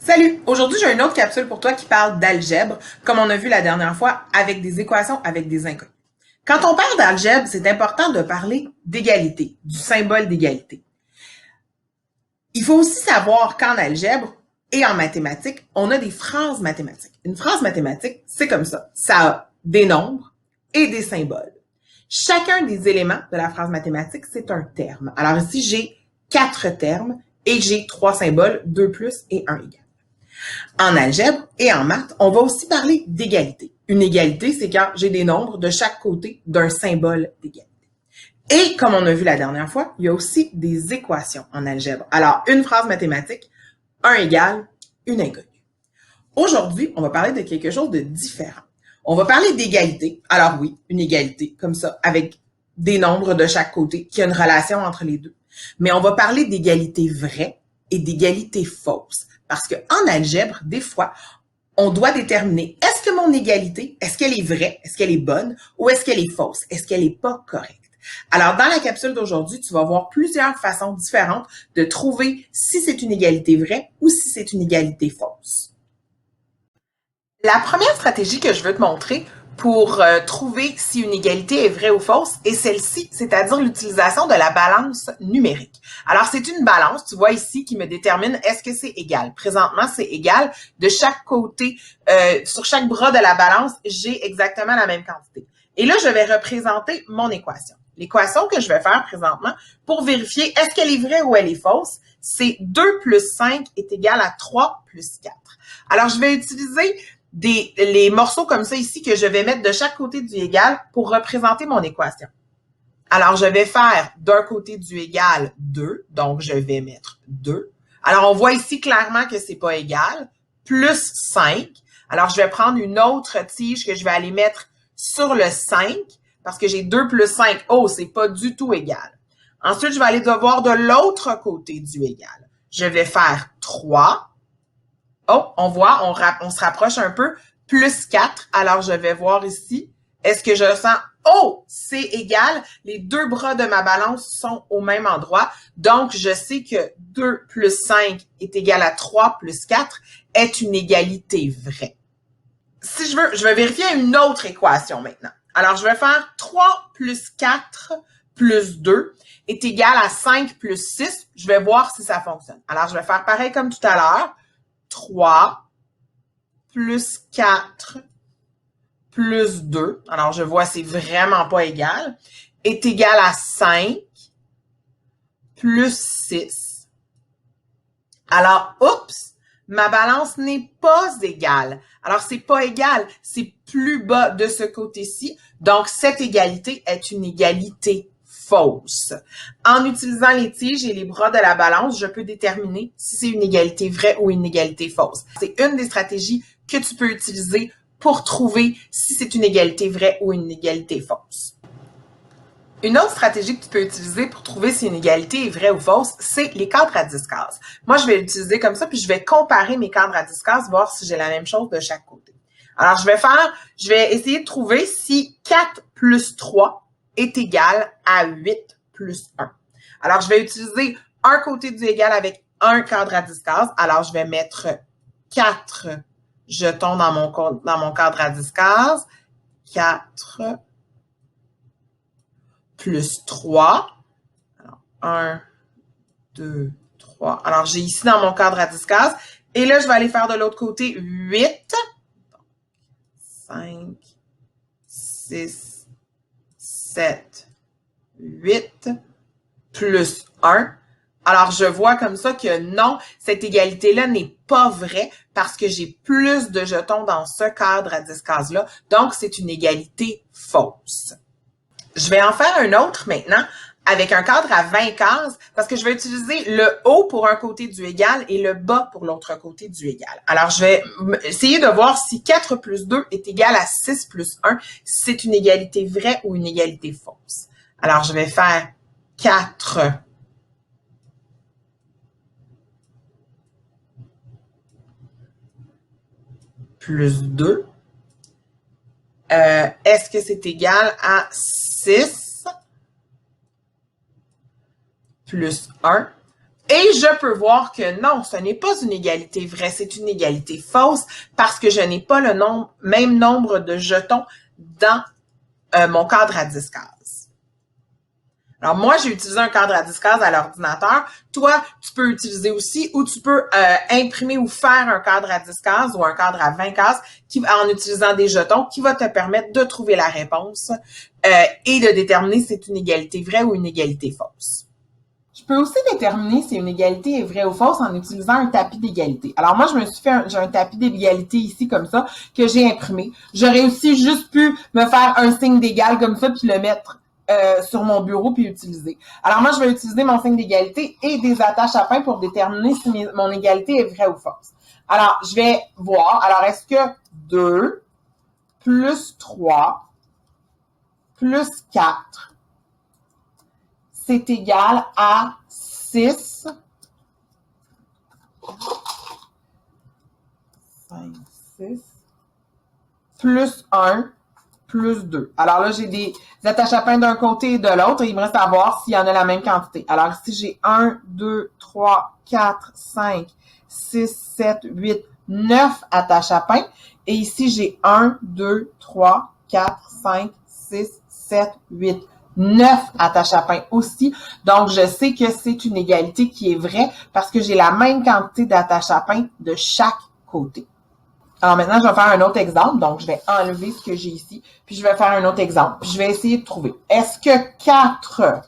Salut! Aujourd'hui, j'ai une autre capsule pour toi qui parle d'algèbre, comme on a vu la dernière fois, avec des équations avec des inconnus. Quand on parle d'algèbre, c'est important de parler d'égalité, du symbole d'égalité. Il faut aussi savoir qu'en algèbre et en mathématiques, on a des phrases mathématiques. Une phrase mathématique, c'est comme ça. Ça a des nombres et des symboles. Chacun des éléments de la phrase mathématique, c'est un terme. Alors ici, j'ai 4 termes et j'ai 3 symboles, 2 plus et 1 égal. En algèbre et en maths, on va aussi parler d'égalité. Une égalité, c'est quand j'ai des nombres de chaque côté d'un symbole d'égalité. Et comme on a vu la dernière fois, il y a aussi des équations en algèbre. Alors, une phrase mathématique, 1 égale, une inconnue. Aujourd'hui, on va parler de quelque chose de différent. On va parler d'égalité. Alors oui, une égalité, comme ça, avec des nombres de chaque côté, qui a une relation entre les deux. Mais on va parler d'égalité vraie et d'égalité fausse. Parce qu'en algèbre, des fois, on doit déterminer, est-ce que mon égalité, est-ce qu'elle est vraie, est-ce qu'elle est bonne, ou est-ce qu'elle est fausse, est-ce qu'elle n'est pas correcte? Alors, dans la capsule d'aujourd'hui, tu vas voir plusieurs façons différentes de trouver si c'est une égalité vraie ou si c'est une égalité fausse. La première stratégie que je veux te montrer pour trouver si une égalité est vraie ou fausse est celle-ci, c'est-à-dire l'utilisation de la balance numérique. Alors, c'est une balance, tu vois ici, qui me détermine est-ce que c'est égal. Présentement, c'est égal. De chaque côté, sur chaque bras de la balance, j'ai exactement la même quantité. Et là, je vais représenter mon équation. L'équation que je vais faire présentement pour vérifier est-ce qu'elle est vraie ou elle est fausse, c'est 2 plus 5 est égal à 3 plus 4. Alors, je vais utiliser les morceaux comme ça ici que je vais mettre de chaque côté du égal pour représenter mon équation. Alors, je vais faire d'un côté du égal 2, donc je vais mettre 2. Alors, on voit ici clairement que c'est pas égal, plus 5. Alors, je vais prendre une autre tige que je vais aller mettre sur le 5, parce que j'ai 2 plus 5. Oh, c'est pas du tout égal. Ensuite, je vais aller devoir de l'autre côté du égal. Je vais faire 3. Oh, on voit, on se rapproche un peu. Plus 4. Alors, je vais voir ici. Est-ce que je sens, oh, c'est égal. Les deux bras de ma balance sont au même endroit. Donc, je sais que 2 plus 5 est égal à 3 plus 4 est une égalité vraie. Si je veux, je vais vérifier une autre équation maintenant. Alors, je vais faire 3 plus 4 plus 2 est égal à 5 plus 6. Je vais voir si ça fonctionne. Alors, je vais faire pareil comme tout à l'heure. 3 plus 4 plus 2, alors je vois c'est vraiment pas égal, est égal à 5 plus 6. Alors, oups, ma balance n'est pas égale. Alors, c'est pas égal, c'est plus bas de ce côté-ci. Donc, cette égalité est une égalité fausse. En utilisant les tiges et les bras de la balance, je peux déterminer si c'est une égalité vraie ou une égalité fausse. C'est une des stratégies que tu peux utiliser pour trouver si c'est une égalité vraie ou une égalité fausse. Une autre stratégie que tu peux utiliser pour trouver si une égalité est vraie ou fausse, c'est les cadres à 10 cases. Moi, je vais l'utiliser comme ça, puis je vais comparer mes cadres à 10 cases, voir si j'ai la même chose de chaque côté. Alors, je vais essayer de trouver si 4 plus 3 est égal à 8 plus 1. Alors, je vais utiliser un côté du égal avec un cadre à 10 cases. Alors, je vais mettre 4 jetons dans mon cadre à 10 cases. 4 plus 3. Alors, 1, 2, 3. Alors, j'ai ici dans mon cadre à 10 cases. Et là, je vais aller faire de l'autre côté 8. 5, 6, 7, 8, plus 1. Alors, je vois comme ça que non, cette égalité-là n'est pas vraie parce que j'ai plus de jetons dans ce cadre à 10 cases-là. Donc, c'est une égalité fausse. Je vais en faire un autre maintenant avec un cadre à 20 cases parce que je vais utiliser le haut pour un côté du égal et le bas pour l'autre côté du égal. Alors, je vais essayer de voir si 4 plus 2 est égal à 6 plus 1, si c'est une égalité vraie ou une égalité fausse. Alors, je vais faire 4 plus 2. Est-ce que c'est égal à 6 plus 1? Et je peux voir que non, ce n'est pas une égalité vraie, c'est une égalité fausse parce que je n'ai pas le même nombre de jetons dans mon cadre à 10 cases. Alors moi, j'ai utilisé un cadre à 10 cases à l'ordinateur. Toi, tu peux utiliser aussi ou tu peux imprimer ou faire un cadre à 10 cases ou un cadre à 20 cases en utilisant des jetons qui va te permettre de trouver la réponse et de déterminer si c'est une égalité vraie ou une égalité fausse. Je peux aussi déterminer si une égalité est vraie ou fausse en utilisant un tapis d'égalité. Alors moi, j'ai un tapis d'égalité ici comme ça que j'ai imprimé. J'aurais aussi juste pu me faire un signe d'égal comme ça puis le mettre sur mon bureau puis utiliser. Alors moi, je vais utiliser mon signe d'égalité et des attaches à pain pour déterminer si mon égalité est vraie ou fausse. Alors, je vais voir. Alors, est-ce que 2 plus 3 plus 4 c'est égal à 6, 5, 6, plus 1, plus 2. Alors là, j'ai des attaches à pain d'un côté et de l'autre, et il me reste à voir s'il y en a la même quantité. Alors ici, j'ai 1, 2, 3, 4, 5, 6, 7, 8, 9 attaches à pain. Et ici, j'ai 1, 2, 3, 4, 5, 6, 7, 8, 9 attaches à pain aussi. Donc, je sais que c'est une égalité qui est vraie parce que j'ai la même quantité d'attaches à pain de chaque côté. Alors maintenant, je vais faire un autre exemple. Donc, je vais enlever ce que j'ai ici, puis je vais faire un autre exemple. Puis je vais essayer de trouver. Est-ce que 4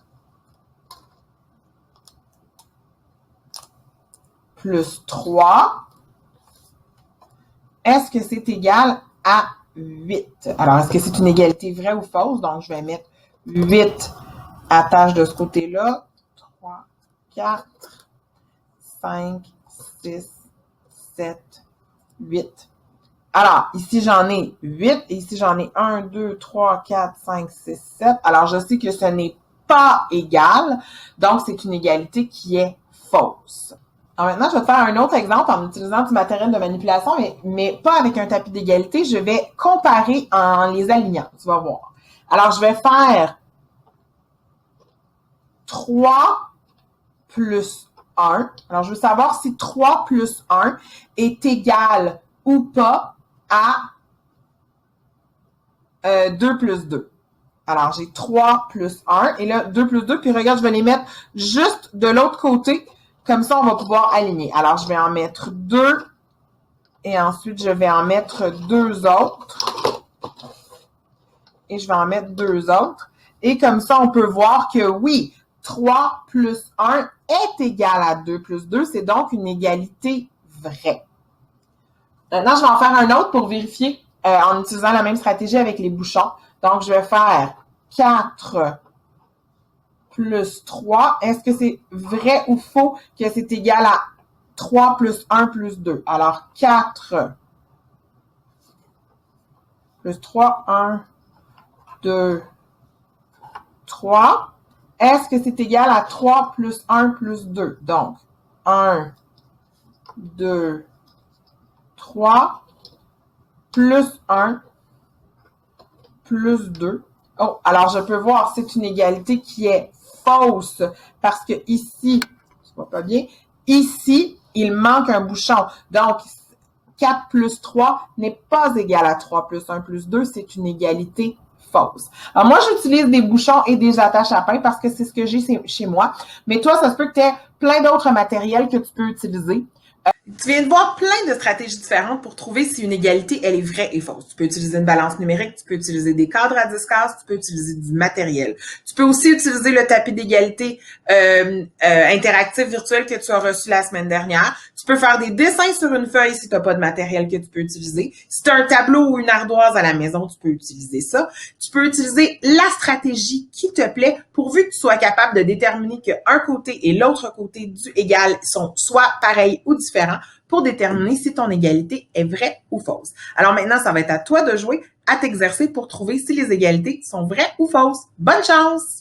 plus 3, est-ce que c'est égal à 8? Alors, est-ce que c'est une égalité vraie ou fausse? Donc, je vais mettre 8 attaches de ce côté-là. 3, 4, 5, 6, 7, 8. Alors, ici, j'en ai 8 et ici, j'en ai 1, 2, 3, 4, 5, 6, 7. Alors, je sais que ce n'est pas égal. Donc, c'est une égalité qui est fausse. Alors maintenant, je vais te faire un autre exemple en utilisant du matériel de manipulation, mais pas avec un tapis d'égalité. Je vais comparer en les alignant. Tu vas voir. Alors, je vais faire 3 plus 1. Alors, je veux savoir si 3 plus 1 est égal ou pas à 2 plus 2. Alors, j'ai 3 plus 1 et là, 2 plus 2. Puis regarde, je vais les mettre juste de l'autre côté. Comme ça, on va pouvoir aligner. Alors, je vais en mettre 2 et ensuite, je vais en mettre 2 autres. Et je vais en mettre 2 autres. Et comme ça, on peut voir que oui, 3 plus 1 est égal à 2 plus 2. C'est donc une égalité vraie. Maintenant, je vais en faire un autre pour vérifier en utilisant la même stratégie avec les bouchons. Donc, je vais faire 4 plus 3. Est-ce que c'est vrai ou faux que c'est égal à 3 plus 1 plus 2? Alors, 4 plus 3, 1, 2, 3. Est-ce que c'est égal à 3 plus 1 plus 2? Donc, 1, 2, 3, plus 1, plus 2. Oh, alors je peux voir, c'est une égalité qui est fausse parce que ici, je vois pas bien, ici, il manque un bouchon. Donc, 4 plus 3 n'est pas égal à 3 plus 1 plus 2, c'est une égalité fausse. Alors moi, j'utilise des bouchons et des attaches à pain parce que c'est ce que j'ai chez moi. Mais toi, ça se peut que tu aies plein d'autres matériels que tu peux utiliser. Tu viens de voir plein de stratégies différentes pour trouver si une égalité, elle est vraie et fausse. Tu peux utiliser une balance numérique, tu peux utiliser des cadres à 10 cases, tu peux utiliser du matériel. Tu peux aussi utiliser le tapis d'égalité interactif virtuel que tu as reçu la semaine dernière. Tu peux faire des dessins sur une feuille si tu n'as pas de matériel que tu peux utiliser. Si tu as un tableau ou une ardoise à la maison, tu peux utiliser ça. Tu peux utiliser la stratégie qui te plaît pourvu que tu sois capable de déterminer qu'un côté et l'autre côté du égal sont soit pareils ou différents pour déterminer si ton égalité est vraie ou fausse. Alors maintenant, ça va être à toi de jouer, à t'exercer pour trouver si les égalités sont vraies ou fausses. Bonne chance!